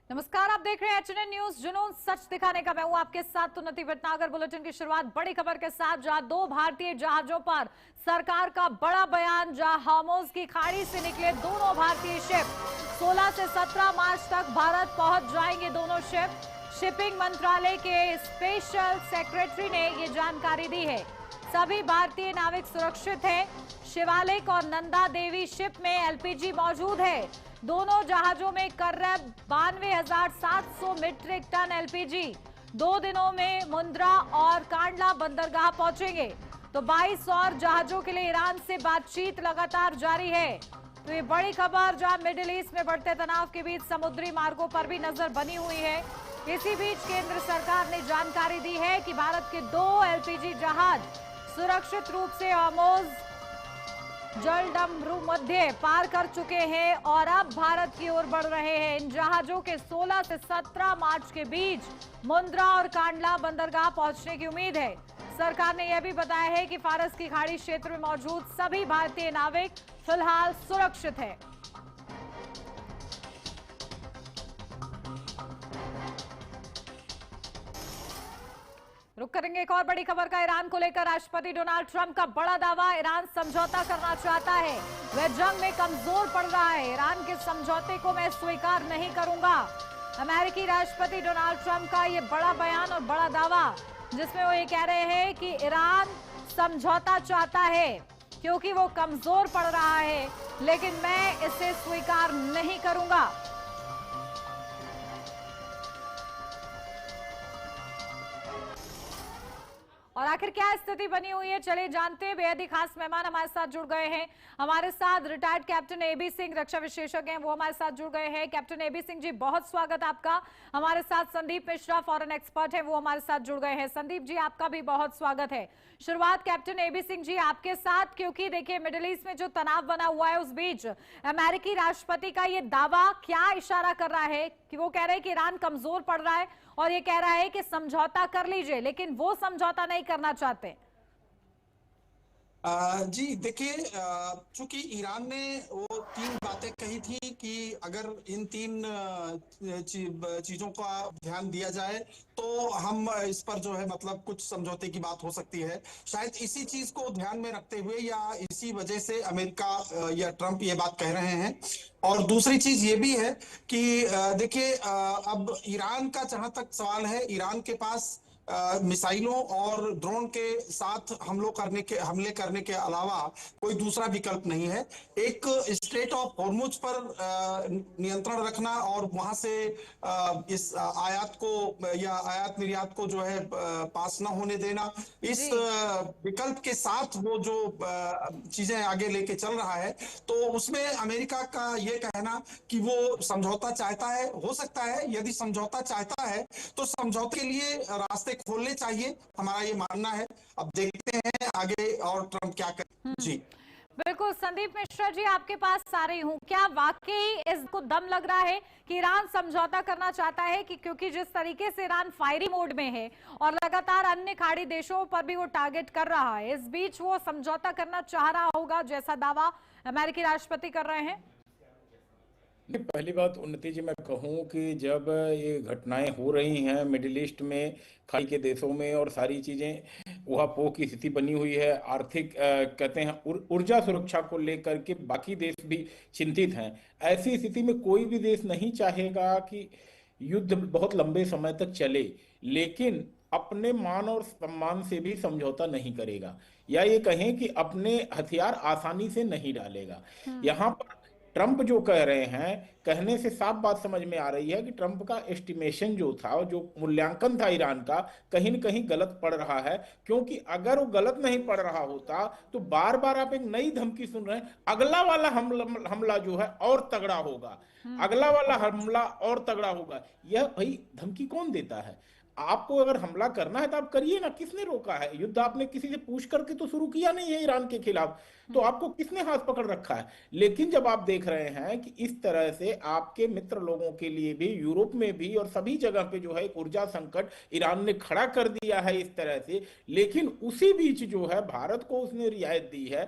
नमस्कार, आप देख रहे हैं एचएनएन न्यूज, जुनून सच दिखाने का। मैं हूं आपके साथ उन्नति भटनागर। बुलेटिन की शुरुआत बड़ी खबर के साथ, जहां दो भारतीय जहाजों पर सरकार का बड़ा बयान। जहां हार्मोज की खाड़ी से निकले दोनों भारतीय शिप 16 से 17 मार्च तक भारत पहुंच जाएंगे। दोनों शिप, शिपिंग मंत्रालय के स्पेशल सेक्रेटरी ने ये जानकारी दी है। सभी भारतीय नाविक सुरक्षित हैं। शिवालिक और नंदा देवी शिप में एलपीजी मौजूद है। दोनों जहाजों में करीब 92,700 मीट्रिक टन एलपीजी 2 दिनों में मुंद्रा और कांडला बंदरगाह पहुंचेंगे। तो 22 और जहाजों के लिए ईरान से बातचीत लगातार जारी है। तो ये बड़ी खबर, जहां मिडिल ईस्ट में बढ़ते तनाव के बीच समुद्री मार्गों पर भी नजर बनी हुई है। इसी बीच केंद्र सरकार ने जानकारी दी है कि भारत के 2 एलपीजी जहाज सुरक्षित रूप से हार्मोज जलडमरू मध्य पार कर चुके हैं और अब भारत की ओर बढ़ रहे हैं। इन जहाजों के 16 से 17 मार्च के बीच मुंद्रा और कांडला बंदरगाह पहुंचने की उम्मीद है। सरकार ने यह भी बताया है कि फारस की खाड़ी क्षेत्र में मौजूद सभी भारतीय नाविक फिलहाल सुरक्षित हैं। रुक करेंगे एक और बड़ी खबर का। ईरान को लेकर राष्ट्रपति डोनाल्ड ट्रंप का बड़ा दावा। ईरान समझौता करना चाहता है, वह जंग में कमजोर पड़ रहा है। ईरान के समझौते को मैं स्वीकार नहीं करूंगा। अमेरिकी राष्ट्रपति डोनाल्ड ट्रंप का यह बड़ा बयान और बड़ा दावा, जिसमें वो ये कह रहे हैं कि ईरान समझौता चाहता है क्योंकि वो कमजोर पड़ रहा है, लेकिन मैं इसे स्वीकार नहीं करूंगा। और आखिर क्या स्थिति बनी हुई है, चलिए जानते हैं। बेहद ही खास मेहमान हमारे साथ जुड़ गए हैं। हमारे साथ रिटायर्ड कैप्टन एबी सिंह, रक्षा विशेषज्ञ हैं, वो हमारे साथ जुड़ गए हैं। कैप्टन एबी सिंह जी, बहुत स्वागत आपका। हमारे साथ संदीप मिश्रा, फॉरेन एक्सपर्ट हैं, वो हमारे साथ जुड़ गए हैं। संदीप जी, आपका भी बहुत स्वागत है। शुरुआत कैप्टन एबी सिंह जी आपके साथ, क्योंकि देखिए मिडिल ईस्ट में जो तनाव बना हुआ है, उस बीच अमेरिकी राष्ट्रपति का ये दावा क्या इशारा कर रहा है कि वो कह रहे हैं कि ईरान कमजोर पड़ रहा है और ये कह रहा है कि समझौता कर लीजिए, लेकिन वो समझौता नहीं करना चाहते। जी देखिए, चूंकि ईरान ने वो 3 बातें कही थी कि अगर इन 3 चीजों का ध्यान दिया जाए तो हम इस पर जो है मतलब कुछ समझौते की बात हो सकती है। शायद इसी चीज को ध्यान में रखते हुए या इसी वजह से अमेरिका या ट्रंप ये बात कह रहे हैं। और दूसरी चीज ये भी है कि देखिए, अब ईरान का जहां तक सवाल है, ईरान के पास मिसाइलों और ड्रोन के साथ हमले करने के अलावा कोई दूसरा विकल्प नहीं है। एक स्ट्रेट ऑफ हॉर्मुज पर नियंत्रण रखना और वहां से इस आयात को या आयात निर्यात को जो है पास ना होने देना, इस जी, विकल्प के साथ वो जो चीजें आगे लेके चल रहा है, तो उसमें अमेरिका का ये कहना कि वो समझौता चाहता है, हो सकता है यदि समझौता चाहता है तो समझौते के लिए रास्ते खोलने चाहिए, हमारा ये मानना है। अब देखते हैं आगे और ट्रंप क्या करें। जी बिल्कुल। संदीप मिश्रा जी, आपके पास आ रही हूं। क्या वाकई इसको दम लग रहा है कि ईरान समझौता करना चाहता है, कि क्योंकि जिस तरीके से ईरान फायरी मोड में है और लगातार अन्य खाड़ी देशों पर भी वो टारगेट कर रहा है, इस बीच वो समझौता करना चाह रहा होगा, जैसा दावा अमेरिकी राष्ट्रपति कर रहे हैं? पहली बात उन्नति जी, मैं कहूँ कि जब ये घटनाएं हो रही हैं मिडिल ईस्ट में, खाड़ी के देशों में, और सारी चीजें ऊहापोह की स्थिति बनी हुई है, आर्थिक कहते हैं ऊर्जा सुरक्षा को लेकर के बाकी देश भी चिंतित हैं। ऐसी स्थिति में कोई भी देश नहीं चाहेगा कि युद्ध बहुत लंबे समय तक चले, लेकिन अपने मान और सम्मान से भी समझौता नहीं करेगा, या ये कहें कि अपने हथियार आसानी से नहीं डालेगा। यहाँ पर ट्रंप जो कह रहे हैं, कहने से साफ बात समझ में आ रही है कि ट्रंप का एस्टिमेशन जो था, जो मूल्यांकन था ईरान का, कहीं न कहीं गलत पड़ रहा है। क्योंकि अगर वो गलत नहीं पड़ रहा होता तो बार बार आप एक नई धमकी सुन रहे हैं, अगला वाला हमला जो है और तगड़ा होगा, अगला वाला हमला और तगड़ा होगा। यह भाई धमकी कौन देता है? आपको अगर हमला करना है तो आप करिए ना, किसने रोका है? युद्ध आपने किसी से पूछ करके तो शुरू किया नहीं है ईरान के खिलाफ। तो आपको किसने हाथ पकड़ रखा है? लेकिन जब आप देख रहे हैं कि इस तरह से आपके मित्र लोगों के लिए भी, यूरोप में भी और सभी जगह पे जो है एक ऊर्जा संकट ईरान ने खड़ा कर दिया है इस तरह से, लेकिन उसी बीच जो है भारत को उसने रियायत दी है।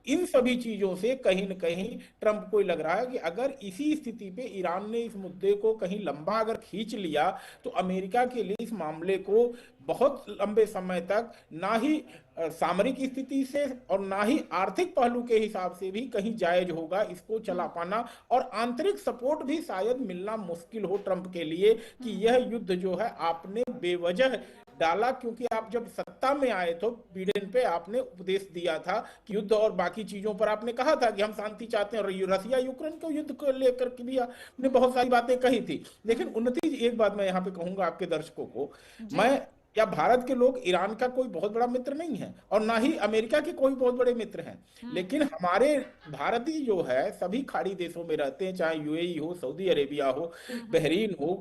इन सभी चीजों से कहीं न कहीं ट्रंप को लग रहा है कि अगर इसी स्थिति पे ईरान ने इस मुद्दे को कहीं लंबा अगर खींच लिया तो अमेरिका के लिए इस मामले को बहुत लंबे समय तक ना ही सामरिक स्थिति से और ना ही आर्थिक पहलू के हिसाब से भी कहीं जायज होगा इसको चला पाना, और आंतरिक सपोर्ट भी शायद मिलना मुश्किल हो ट्रंप के लिए कि यह युद्ध जो है आपने बेवजह डाला, क्योंकि आप जब सत्ता में आए तो बिडेन पे आपने उपदेश दिया था कि युद्ध और बाकी चीजों पर आपने कहा था कि हम शांति चाहते हैं, और रसिया यूक्रेन को युद्ध को लेकर के भी आपने बहुत सारी बातें कही थी। लेकिन उन्नति, एक बात मैं यहाँ पे कहूंगा आपके दर्शकों को, मैं या भारत के लोग ईरान का कोई बहुत बड़ा मित्र नहीं है और ना ही अमेरिका के कोई बहुत बड़े मित्र हैं, लेकिन हमारे भारतीय जो है सभी खाड़ी देशों में रहते हैं, चाहे यूएई हो, सऊदी अरेबिया हो, बहरीन हो,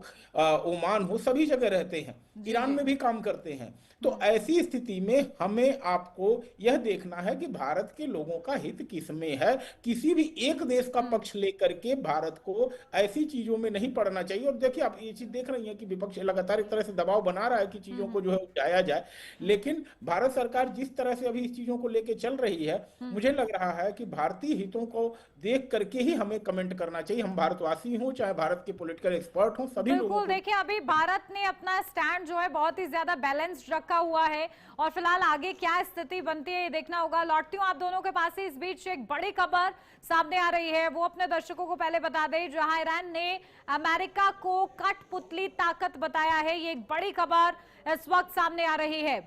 ओमान हो, सभी जगह रहते हैं, ईरान में भी काम करते हैं। तो ऐसी स्थिति में हमें आपको यह देखना है कि भारत के लोगों का हित किसमें है। किसी भी एक देश का पक्ष लेकर के भारत को ऐसी चीजों में नहीं पड़ना चाहिए। और देखिए आप ये चीज देख रही हैं कि विपक्ष लगातार एक तरह से दबाव बना रहा है कि चीजों को जो है उठाया जाए, लेकिन भारत सरकार जिस तरह से अभी इस चीजों को लेकर चल रही है, मुझे लग रहा है कि भारतीय हितों को देख करके ही हमें कमेंट करना चाहिए। हम भारतवासी हों चाहे भारत के पॉलिटिकल एक्सपर्ट हों, सभी लोगों को। देखिए अभी भारत ने अपना स्टैंड जो है बहुत ही ज्यादा बैलेंस्ड रखा हुआ है और फिलहाल आगे क्या स्थिति बनती है ये देखना होगा। लौटती हूँ आप दोनों के पास ही। इस बीच एक बड़ी खबर सामने आ रही है, वो अपने दर्शकों को पहले बता दें, जहां ईरान ने अमेरिका को कठपुतली ताकत बताया है। ये एक बड़ी खबर इस वक्त सामने आ रही है।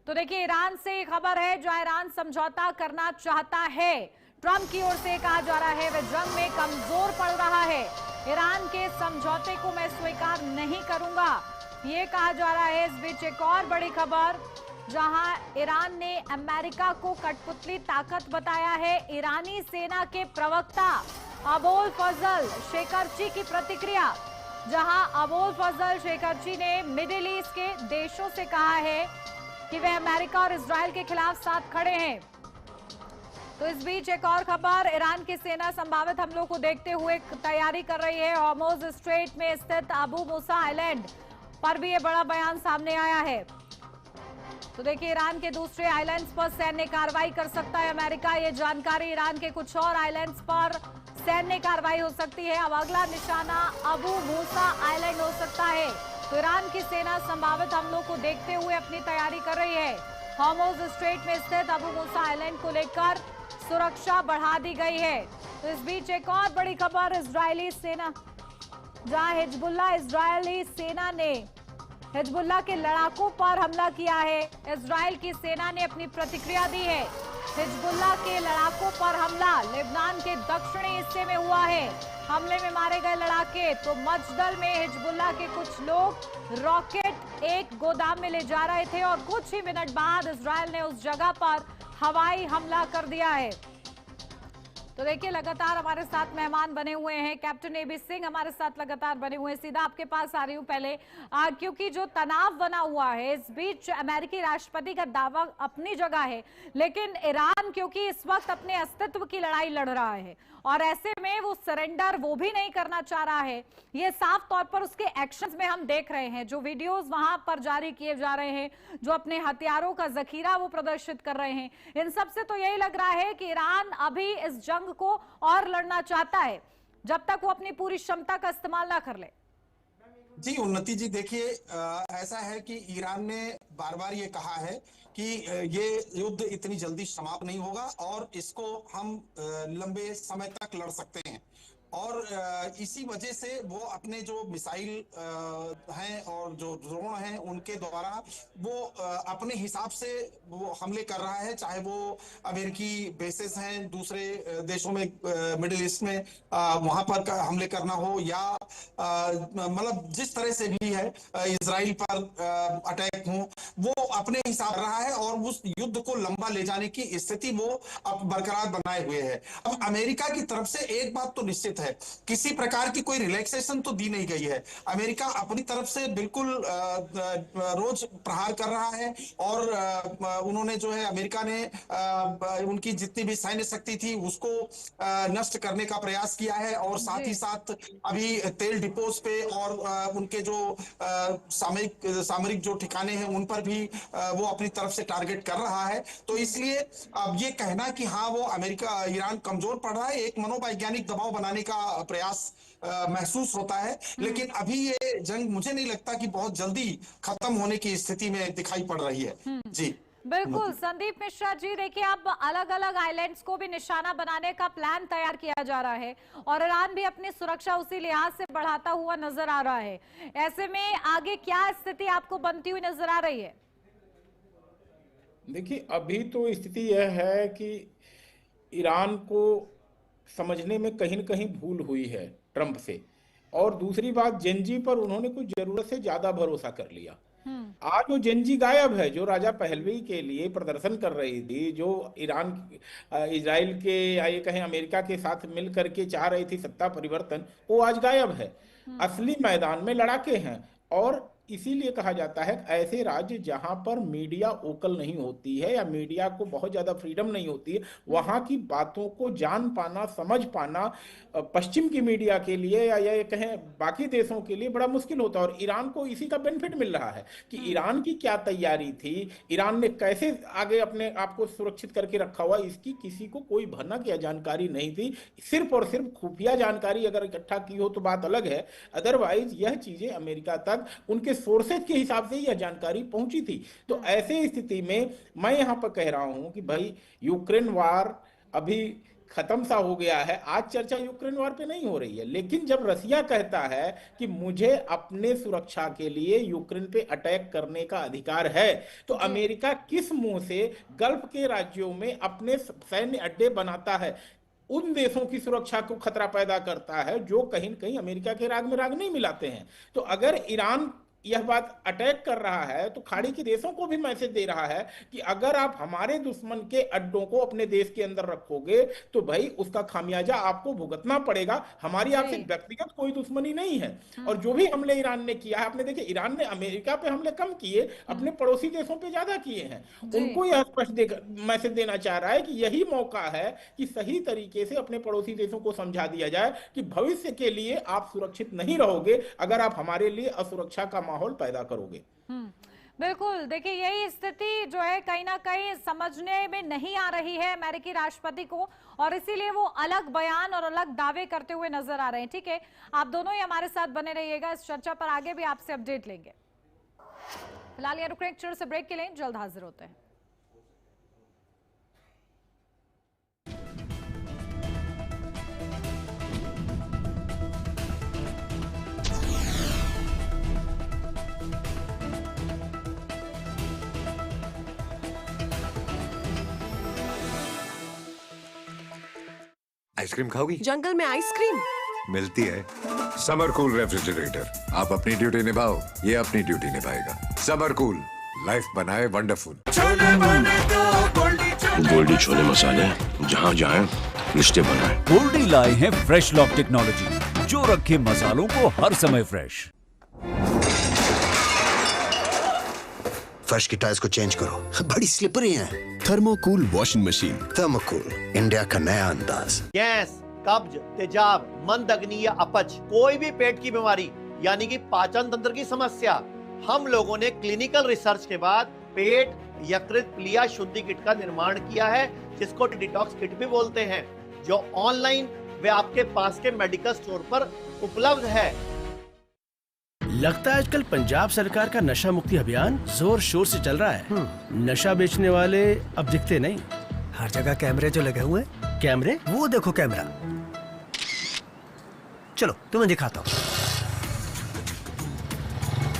तो देखिए ईरान से खबर है, जहां ईरान समझौता करना चाहता है। ट्रंप की ओर से कहा जा रहा है वह जंग में कमजोर पड़ रहा है, ईरान के समझौते को मैं स्वीकार नहीं करूंगा, ये कहा जा रहा है। इस बीच एक और बड़ी खबर, जहां ईरान ने अमेरिका को कठपुतली ताकत बताया है। ईरानी सेना के प्रवक्ता अबोल फजल शेखरची की प्रतिक्रिया, जहां अबोल फजल शेखरची ने मिडिल ईस्ट के देशों से कहा है कि वे अमेरिका और इजराइल के खिलाफ साथ खड़े हैं। तो इस बीच एक और खबर, ईरान की सेना संभावित हमलों को देखते हुए तैयारी कर रही है। हॉर्मुज स्ट्रेट में स्थित अबू मूसा आइलैंड पर भी ये बड़ा बयान सामने आया है। तो देखिए ईरान के दूसरे आइलैंड्स पर सैन्य कार्रवाई कर सकता है अमेरिका, ये जानकारी। ईरान के कुछ और आइलैंड्स पर सैन्य कार्रवाई हो सकती है। अब अगला निशाना अबू मूसा आइलैंड हो सकता है। तो ईरान की सेना संभावित हमलों को देखते हुए अपनी तैयारी कर रही है। हॉर्मुज स्ट्रेट में स्थित अबू मूसा आइलैंड को लेकर सुरक्षा बढ़ा दी गई है। तो इस बीच एक और बड़ी खबर, इजरायली सेना, जहां हिजबुल्लाह इजरायली सेना ने हिजबुल्लाह के लड़ाकों पर हमला किया है। इजराइल की सेना ने अपनी प्रतिक्रिया दी है। हिजबुल्लाह के लड़ाकों पर हमला लेबनान के दक्षिणी हिस्से में हुआ है। हमले में मारे गए लड़ाके। तो मजदल में हिजबुल्लाह के कुछ लोग रॉकेट एक गोदाम में ले जा रहे थे और कुछ ही मिनट बाद इजराइल ने उस जगह पर हवाई हमला कर दिया है। तो देखिए लगातार हमारे साथ मेहमान बने हुए हैं, कैप्टन एबी सिंह हमारे साथ लगातार बने हुए हैं। सीधा आपके पास आ रही हूं पहले, क्योंकि जो तनाव बना हुआ है, इस बीच अमेरिकी राष्ट्रपति का दावा अपनी जगह है, लेकिन ईरान क्योंकि इस वक्त अपने अस्तित्व की लड़ाई लड़ रहा है और ऐसे में वो सरेंडर वो भी नहीं करना चाह रहा है। ये साफ तौर पर उसके एक्शंस में हम देख रहे हैं, जो वीडियोस वहां पर जारी किए जा रहे हैं, जो अपने हथियारों का जखीरा वो प्रदर्शित कर रहे हैं, इन सब से तो यही लग रहा है कि ईरान अभी इस जंग को और लड़ना चाहता है जब तक वो अपनी पूरी क्षमता का इस्तेमाल ना कर ले। जी उन्नति जी, देखिए ऐसा है कि ईरान ने बार बार ये कहा है कि ये युद्ध इतनी जल्दी समाप्त नहीं होगा और इसको हम लंबे समय तक लड़ सकते हैं। और इसी वजह से वो अपने जो मिसाइल हैं और जो ड्रोन हैं उनके द्वारा वो अपने हिसाब से वो हमले कर रहा है, चाहे वो अमेरिकी बेसेस हैं दूसरे देशों में, मिडिल ईस्ट में, वहां पर हमले करना हो या मतलब जिस तरह से भी है इजराइल पर अटैक हो, वो अपने हिसाब रहा है और उस युद्ध को लंबा ले जाने की स्थिति वो अब बरकरार बनाए हुए है। अब अमेरिका की तरफ से एक बात तो निश्चित प्रभावित है। किसी प्रकार की कोई रिलैक्सेशन तो दी नहीं गई है। अमेरिका अपनी तरफ से बिल्कुल रोज प्रहार कर रहा है और उन्होंने जो है अमेरिका ने उनकी जितनी भी सैन्य शक्ति थी उसको नष्ट करने का प्रयास किया है और साथ ही साथ अभी तेल डिपोज पे और उनके जो सामरिक जो ठिकाने हैं उन पर भी वो अपनी तरफ से टारगेट कर रहा है। तो इसलिए अब ये कहना कि हाँ वो अमेरिका ईरान कमजोर पड़ रहा है, एक मनोवैज्ञानिक दबाव बनाने का प्रयास महसूस होता है। लेकिन अभी ये जंग मुझे नहीं लगता कि बहुत जल्दी खत्म होने की स्थिति में दिखाई पड़ रही है। जी बिल्कुल संदीप मिश्रा जी, देखिए अब अलग अलग आइलैंड्स को भी निशाना बनाने का प्लान तैयार किया जा रहा है और ईरान भी अपनी सुरक्षा उसी लिहाज से बढ़ाता हुआ नजर आ रहा है। ऐसे में आगे क्या स्थिति आपको बनती हुई नजर आ रही है? देखिए अभी तो स्थिति यह है कि ईरान को समझने में कहीं न कहीं भूल हुई है ट्रंप से, और दूसरी बात जेनजी पर उन्होंने कुछ जरूरत से ज्यादा भरोसा कर लिया। आज वो जेनजी गायब है जो राजा पहलवी के लिए प्रदर्शन कर रही थी, जो ईरान इजराइल के या ये कहें अमेरिका के साथ मिल करके चाह रही थी सत्ता परिवर्तन, वो आज गायब है। असली मैदान में लड़ाके हैं और इसीलिए कहा जाता है ऐसे राज्य जहां पर मीडिया ओकल नहीं होती है या मीडिया को बहुत ज्यादा फ्रीडम नहीं होती है, वहां की बातों को जान पाना, समझ पाना पश्चिम की मीडिया के लिए या ये कहें बाकी देशों के लिए बड़ा मुश्किल होता है। और ईरान को इसी का बेनिफिट मिल रहा है कि ईरान की क्या तैयारी थी, ईरान ने कैसे आगे अपने आप को सुरक्षित करके रखा हुआ, इसकी किसी को कोई भनक या जानकारी नहीं थी। सिर्फ और सिर्फ खुफिया जानकारी अगर इकट्ठा की हो तो बात अलग है, अदरवाइज यह चीजें अमेरिका तक उनके सोर्सेज के हिसाब से यह जानकारी पहुंची थी। तो ऐसे स्थिति में मैं यहां पर कह रहा हूं कि भाई यूक्रेन वार अभी खत्म सा हो गया है। आज चर्चा यूक्रेन वार पे नहीं हो रही है, लेकिन जब रसिया कहता है कि मुझे अपने सुरक्षा के लिए यूक्रेन पे अटैक करने का अधिकार है, तो अमेरिका किस मुंह से गल्फ के राज्यों में अपने सैन्य अड्डे बनाता है, उन देशों की सुरक्षा को खतरा पैदा करता है जो कहीं न कहीं अमेरिका के राग में राग नहीं मिलाते हैं। तो अगर ईरान यह बात अटैक कर रहा है तो खाड़ी के देशों को भी मैसेज दे रहा है कि अगर आप हमारे दुश्मन के अड्डों को अपने देश के अंदर रखोगे तो भाई उसका खामियाजा आपको भुगतना पड़ेगा। हमारी आपसे व्यक्तिगत कोई दुश्मनी नहीं है। और जो भी हमले ईरान ने किया है, आपने देखे ईरान ने अमेरिका पे हमले कम किए, अपने पड़ोसी देशों पे ज्यादा किए हैं। उनको यह स्पष्ट मैसेज देना चाह रहा है कि यही मौका है कि सही तरीके से अपने पड़ोसी देशों को समझा दिया जाए कि भविष्य के लिए आप सुरक्षित नहीं रहोगे अगर आप हमारे लिए असुरक्षा का माहौल पैदा करोगे। बिल्कुल, देखिए यही स्थिति जो है कहीं ना कहीं समझने में नहीं आ रही है अमेरिकी राष्ट्रपति को, और इसीलिए वो अलग बयान और अलग दावे करते हुए नजर आ रहे हैं। ठीक है, आप दोनों ही हमारे साथ बने रहिएगा, इस चर्चा पर आगे भी आपसे अपडेट लेंगे। फिलहाल ये रुक रहे हैं, से ब्रेक के लिए जल्द हाजिर होते हैं। आइसक्रीम खाओगी? जंगल में आइसक्रीम मिलती है। समर कूल रेफ्रिजरेटर, आप अपनी ड्यूटी निभाओ, ये अपनी ड्यूटी निभाएगा। समर कूल, लाइफ बनाए वंडरफुल। गोल्डी छोले मसाले, जहाँ जाए रिश्ते बनाए। गोल्डी लाए हैं फ्रेश लॉक टेक्नोलॉजी जो रखे मसालों को हर समय फ्रेश। फर्श की टाइल्स को चेंज करो, बड़ी स्लिपरी हैं। थर्मोकूल वॉशिंग मशीन। थर्मोकूल, इंडिया का नया अंदाज। गैस, कब्ज, तेजाब, मंद अग्नि या अपच, कोई भी पेट की बीमारी यानी कि पाचन तंत्र की समस्या, हम लोगों ने क्लिनिकल रिसर्च के बाद पेट यकृत प्लिया शुद्धि किट का निर्माण किया है, जिसको डिटॉक्स किट भी बोलते हैं, जो ऑनलाइन व आपके पास के मेडिकल स्टोर पर उपलब्ध है। लगता है आजकल पंजाब सरकार का नशा मुक्ति अभियान जोर शोर से चल रहा है। नशा बेचने वाले अब दिखते नहीं, हर जगह कैमरे जो लगे हुए। कैमरे? वो देखो कैमरा, चलो तुम्हें दिखाता हूँ।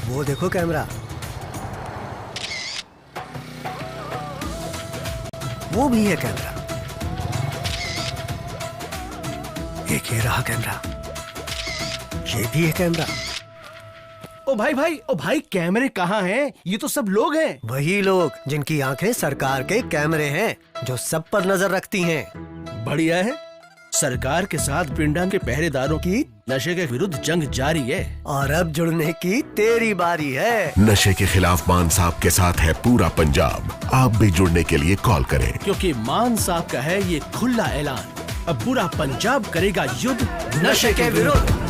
वो देखो कैमरा, वो भी है कैमरा। एक ये रहा कैमरा, ये भी है कैमरा। ओ भाई कैमरे कहाँ हैं? ये तो सब लोग हैं। वही लोग जिनकी आंखें सरकार के कैमरे हैं, जो सब पर नजर रखती हैं। बढ़िया है, सरकार के साथ पिंडा के पहरेदारों की नशे के विरुद्ध जंग जारी है। और अब जुड़ने की तेरी बारी है। नशे के खिलाफ मान साहब के साथ है पूरा पंजाब। आप भी जुड़ने के लिए कॉल करें, क्योंकि मान साहब का है ये खुला ऐलान, अब पूरा पंजाब करेगा युद्ध नशे के विरुद्ध।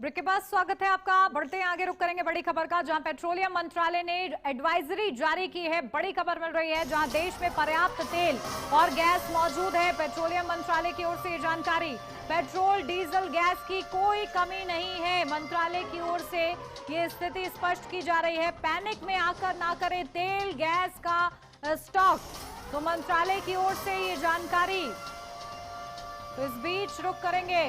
ब्रेक के बाद स्वागत है आपका। बढ़ते हैं आगे, रुक करेंगे बड़ी खबर का, जहां पेट्रोलियम मंत्रालय ने एडवाइजरी जारी की है। बड़ी खबर मिल रही है, जहां देश में पर्याप्त तेल और गैस मौजूद है। पेट्रोलियम मंत्रालय की ओर से ये जानकारी, पेट्रोल डीजल गैस की कोई कमी नहीं है। मंत्रालय की ओर से ये स्थिति स्पष्ट की जा रही है। पैनिक में आकर ना करें तेल गैस का स्टॉक, तो मंत्रालय की ओर से ये जानकारी। तो इस बीच रुक करेंगे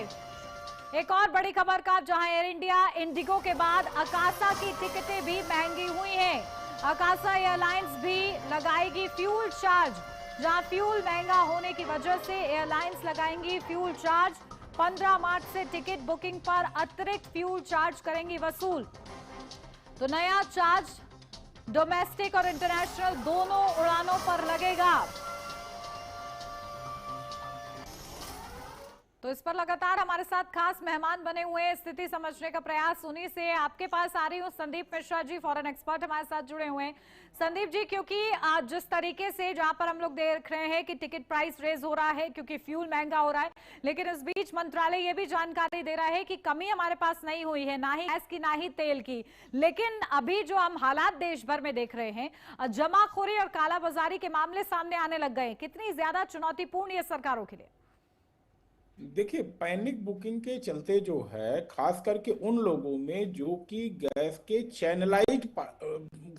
एक और बड़ी खबर का, जहां एयर इंडिया इंडिगो के बाद अकासा की टिकटें भी महंगी हुई हैं। अकासा एयरलाइंस भी लगाएगी फ्यूल चार्ज, जहां फ्यूल महंगा होने की वजह से एयरलाइंस लगाएंगी फ्यूल चार्ज। 15 मार्च से टिकट बुकिंग पर अतिरिक्त फ्यूल चार्ज करेंगी वसूल। तो नया चार्ज डोमेस्टिक और इंटरनेशनल दोनों उड़ानों पर लगेगा। तो इस पर लगातार हमारे साथ खास मेहमान बने हुए हैं, स्थिति समझने का प्रयास। उन्हीं से आपके पास आ रही हूँ। संदीप मिश्रा जी, फॉरेन एक्सपर्ट, हमारे साथ जुड़े हुए हैं। संदीप जी, क्योंकि जिस तरीके से जहां पर हम लोग देख रहे हैं कि टिकट प्राइस रेज हो रहा है क्योंकि फ्यूल महंगा हो रहा है, लेकिन इस बीच मंत्रालय ये भी जानकारी दे रहा है कि कमी हमारे पास नहीं हुई है, ना ही गैस की ना ही तेल की। लेकिन अभी जो हम हालात देश भर में देख रहे हैं, जमाखोरी और कालाबाजारी के मामले सामने आने लग गए। कितनी ज्यादा चुनौतीपूर्ण ये सरकारों के लिए? देखिए, पैनिक बुकिंग के चलते जो है, खास करके उन लोगों में जो कि गैस के चैनलाइज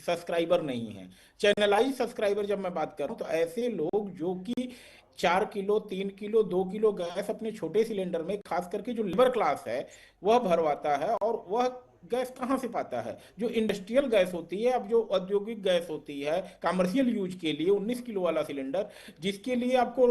सब्सक्राइबर नहीं हैं। चैनलाइज सब्सक्राइबर जब मैं बात कर रहा हूं, तो ऐसे लोग जो कि 4 किलो 3 किलो 2 किलो गैस अपने छोटे सिलेंडर में, खास करके जो लेबर क्लास है वह भरवाता है, और वह गैस कहाँ से पाता है? जो इंडस्ट्रियल गैस होती है, अब जो औद्योगिक गैस होती है कमर्शियल यूज के लिए, 19 किलो वाला सिलेंडर, जिसके लिए आपको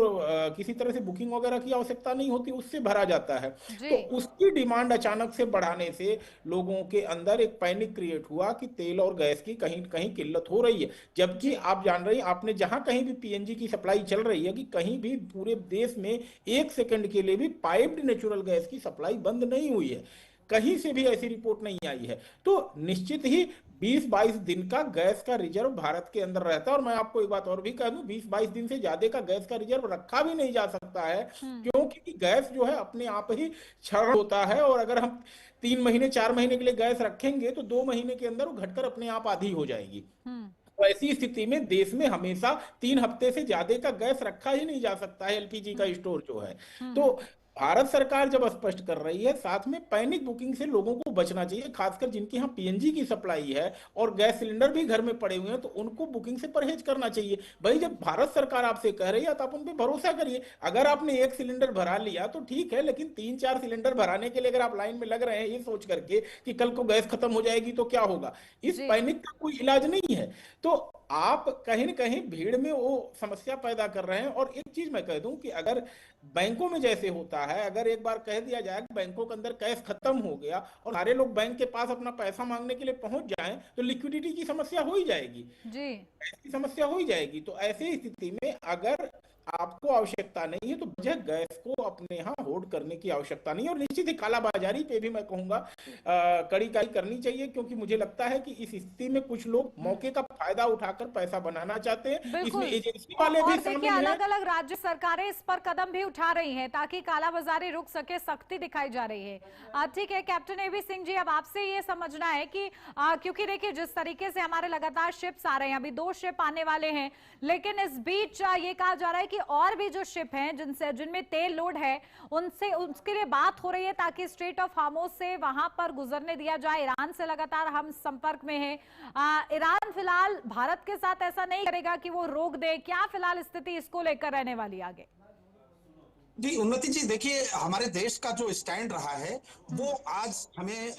किसी तरह से बुकिंग वगैरह की आवश्यकता नहीं होती, उससे भरा जाता है। तो उसकी डिमांड अचानक से बढ़ाने से लोगों के अंदर एक पैनिक क्रिएट हुआ कि तेल और गैस की कहीं कहीं किल्लत हो रही है। जबकि आप जान रहे हैं, आपने जहां कहीं भी पीएनजी की सप्लाई चल रही है, कि कहीं भी पूरे देश में 1 सेकंड के लिए भी पाइप्ड नेचुरल गैस की सप्लाई बंद नहीं हुई है। कहीं से भी ऐसी रिपोर्ट नहीं आई है। तो निश्चित ही 20-22 दिन का गैस का रिजर्व भारत के अंदर रहता है। और मैं आपको एक बात और भी कह दूं, 20-22 दिन से ज्यादा का गैस का रिजर्व रखा भी नहीं जा सकता है, क्योंकि गैस जो है अपने आप ही क्षरण होता है। और अगर हम 3 महीने 4 महीने के लिए गैस रखेंगे, तो 2 महीने के अंदर वो घटकर अपने आप आधी हो जाएगी। तो ऐसी स्थिति में देश में हमेशा 3 हफ्ते से ज्यादा का गैस रखा ही नहीं जा सकता है, एलपीजी का स्टोर जो है। तो भारत सरकार जब स्पष्ट कर रही है, साथ में पैनिक बुकिंग से लोगों को बचना चाहिए, खासकर जिनके यहाँ पीएनजी की सप्लाई है और गैस सिलेंडर भी घर में पड़े हुए हैं, तो उनको बुकिंग से परहेज करना चाहिए। भाई, जब भारत सरकार आपसे कह रही है तो आप उन पर भरोसा करिए। अगर आपने 1 सिलेंडर भरा लिया तो ठीक है, लेकिन 3-4 सिलेंडर भराने के लिए अगर आप लाइन में लग रहे हैं ये सोच करके कि कल को गैस खत्म हो जाएगी तो क्या होगा, इस पैनिक का कोई इलाज नहीं है। तो आप कहीं न कहीं भीड़ में वो समस्या पैदा कर रहे हैं। और एक चीज मैं कह दूं कि अगर बैंकों में जैसे होता है, अगर एक बार कह दिया जाए कि बैंकों के अंदर कैश खत्म हो गया और सारे लोग बैंक के पास अपना पैसा मांगने के लिए पहुंच जाएं, तो लिक्विडिटी की समस्या हो ही जाएगी जी, ऐसी समस्या हो ही जाएगी। तो ऐसी स्थिति में अगर आपको आवश्यकता नहीं है तो वजह गैस को अपने यहाँ होल्ड करने की आवश्यकता नहीं है। और निश्चित ही कालाबाजारी पे भी मैं कहूंगा कड़ी कार्रवाई करनी चाहिए, क्योंकि मुझे लगता है कि इस स्थिति में कुछ लोग मौके का फायदा उठाकर पैसा बनाना चाहते हैं। इसमें एजेंसी वाले भी शामिल हैं। अलग अलग राज्य सरकारें इस पर कदम भी उठा रही हैं ताकि कालाबाजारी रुक सके, सख्ती दिखाई जा रही है। ठीक है कैप्टन एबी सिंह जी, अब आपसे ये समझना है कि क्योंकि देखिए जिस तरीके से हमारे लगातार शिप्स आ रहे हैं, अभी 2 शिप आने वाले हैं, लेकिन इस बीच ये कहा जा रहा है कि और भी जो शिप हैं जिनमें तेल लोड है उसके लिए बात हो रही है ताकि स्ट्रेट ऑफ हार्मोज से वहां पर गुजरने दिया जाए। ईरान से लगातार हम संपर्क में हैं। ईरान फिलहाल भारत के साथ ऐसा नहीं करेगा कि वो रोक दे। क्या फिलहाल स्थिति इसको लेकर रहने वाली आगे? जी उन्नति जी, देखिए हमारे देश का जो स्टैंड रहा है वो आज हमें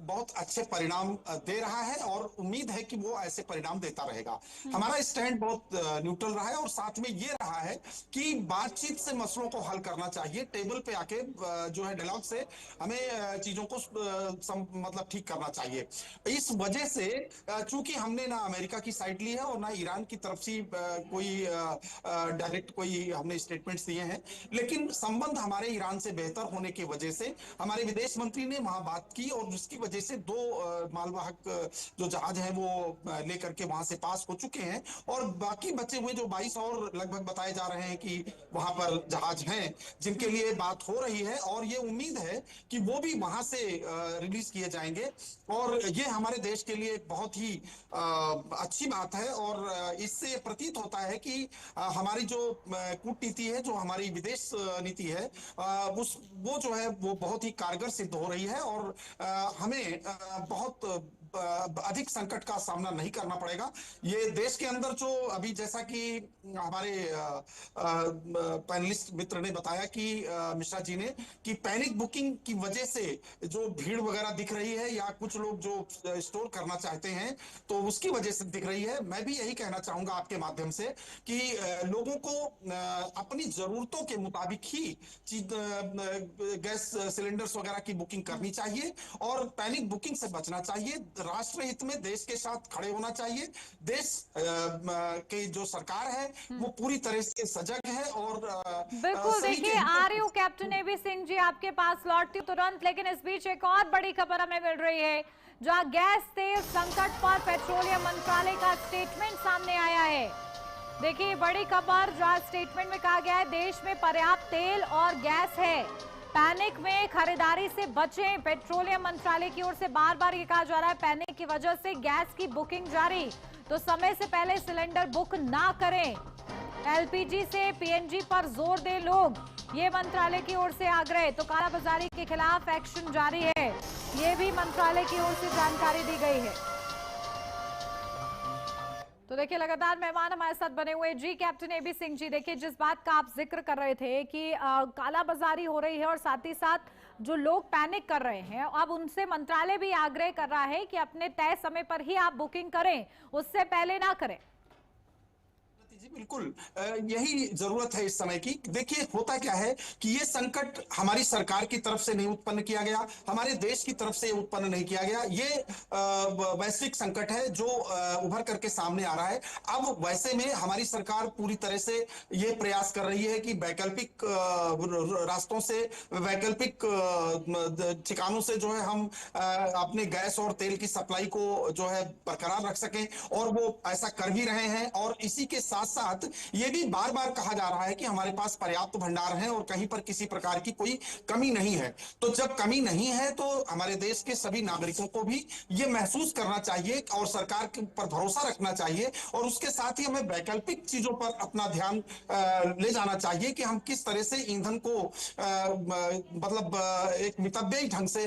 बहुत अच्छे परिणाम दे रहा है और उम्मीद है कि वो ऐसे परिणाम देता रहेगा। हमारा स्टैंड बहुत न्यूट्रल रहा है और साथ में ये रहा है कि बातचीत से मसलों को हल करना चाहिए, टेबल पे आके जो है डायलॉग से हमें चीजों को मतलब ठीक करना चाहिए। इस वजह से चूंकि हमने ना अमेरिका की साइड ली है और ना ईरान की तरफ से कोई डायरेक्ट कोई हमने स्टेटमेंट्स दिए हैं, लेकिन संबंध हमारे ईरान से बेहतर होने की वजह से हमारे विदेश मंत्री ने वहां बात की और जिसकी वजह से 2 मालवाहक जो जहाज हैं वो लेकर के वहां से पास हो चुके हैं और बाकी बचे हुए जो 22 और लगभग बताए जा रहे हैं कि वहां पर जहाज हैं जिनके लिए बात हो रही है और ये उम्मीद है कि वो भी वहां से रिलीज किए जाएंगे और ये हमारे देश के लिए एक बहुत ही अच्छी बात है और इससे प्रतीत होता है कि हमारी जो कूटनीति है, जो हमारी विदेश नीति है, वो जो है वो बहुत ही कारगर सिद्ध हो रही है और हमें बहुत अधिक संकट का सामना नहीं करना पड़ेगा। ये देश के अंदर जो अभी जैसा कि हमारे पैनलिस्ट मित्र ने बताया कि मिश्रा जी ने कि पैनिक बुकिंग की वजह से जो भीड़ वगैरह दिख रही है या कुछ लोग जो स्टोर करना चाहते हैं तो उसकी वजह से दिख रही है। मैं भी यही कहना चाहूंगा आपके माध्यम से कि लोगों को अपनी जरूरतों के मुताबिक ही गैस सिलेंडर्स वगैरह की बुकिंग करनी चाहिए और पैनिक बुकिंग से बचना चाहिए। राष्ट्र हित में देश के साथ खड़े होना चाहिए। देश की जो सरकार है वो पूरी तरह से सजग है और बिल्कुल। देखिए आ रही हूँ कैप्टन एबी सिंह जी आपके पास, लौटती हूँ तुरंत, लेकिन इस बीच एक और बड़ी खबर हमें मिल रही है जहां गैस तेल संकट पर पेट्रोलियम मंत्रालय का स्टेटमेंट सामने आया है। देखिए बड़ी खबर जहां स्टेटमेंट में कहा गया है देश में पर्याप्त तेल और गैस है, पैनिक में खरीदारी से बचें। पेट्रोलियम मंत्रालय की ओर से बार बार ये कहा जा रहा है पैनिक की वजह से गैस की बुकिंग जारी, तो समय से पहले सिलेंडर बुक ना करें। एलपीजी से पीएनजी पर जोर दें लोग, ये मंत्रालय की ओर से आग्रह। तो कालाबाजारी के खिलाफ एक्शन जारी है, ये भी मंत्रालय की ओर से जानकारी दी गई है। तो देखिए लगातार मेहमान हमारे साथ बने हुए जी कैप्टन एबी सिंह जी। देखिए जिस बात का आप जिक्र कर रहे थे कि कालाबाजारी हो रही है और साथ ही साथ जो लोग पैनिक कर रहे हैं, अब उनसे मंत्रालय भी आग्रह कर रहा है कि अपने तय समय पर ही आप बुकिंग करें, उससे पहले ना करें। जी बिल्कुल, यही जरूरत है इस समय की। देखिए होता क्या है कि ये संकट हमारी सरकार की तरफ से नहीं उत्पन्न किया गया, हमारे देश की तरफ से उत्पन्न नहीं किया गया, ये वैश्विक संकट है जो उभर करके सामने आ रहा है। अब वैसे में हमारी सरकार पूरी तरह से ये प्रयास कर रही है कि वैकल्पिक रास्तों से, वैकल्पिक ठिकानों से जो है हम अपने गैस और तेल की सप्लाई को जो है बरकरार रख सकें और वो ऐसा कर भी रहे हैं। और इसी के साथ साथ ये भी बार बार कहा जा रहा है कि हमारे पास पर्याप्त भंडार हैं और कहीं पर किसी प्रकार की कोई कमी नहीं है। तो जब कमी नहीं है तो हमारे देश के सभी नागरिकों को भी ये महसूस करना चाहिए और सरकार पर भरोसा रखना चाहिए और उसके साथ ही हमें वैकल्पिक चीजों पर अपना ध्यान ले जाना चाहिए कि हम किस तरह से ईंधन को मतलब एक मितव्ययी ढंग से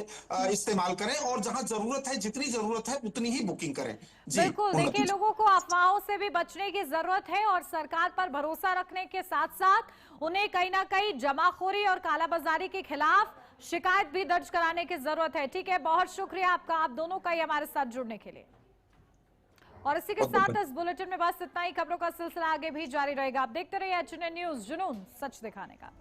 इस्तेमाल करें और जहां जरूरत है, जितनी जरूरत है उतनी ही बुकिंग करें। बिल्कुल। देखिए लोगों को अफवाहों से भी बचने की जरूरत है और सरकार पर भरोसा रखने के साथ साथ उन्हें कहीं ना कहीं जमाखोरी और कालाबाजारी के खिलाफ शिकायत भी दर्ज कराने की जरूरत है। ठीक है, बहुत शुक्रिया आपका, आप दोनों का ही हमारे साथ जुड़ने के लिए। और इसी के साथ इस बुलेटिन में बस इतना ही। खबरों का सिलसिला आगे भी जारी रहेगा। आप देखते रहिए एचएनएन न्यूज़, जुनून सच दिखाने का।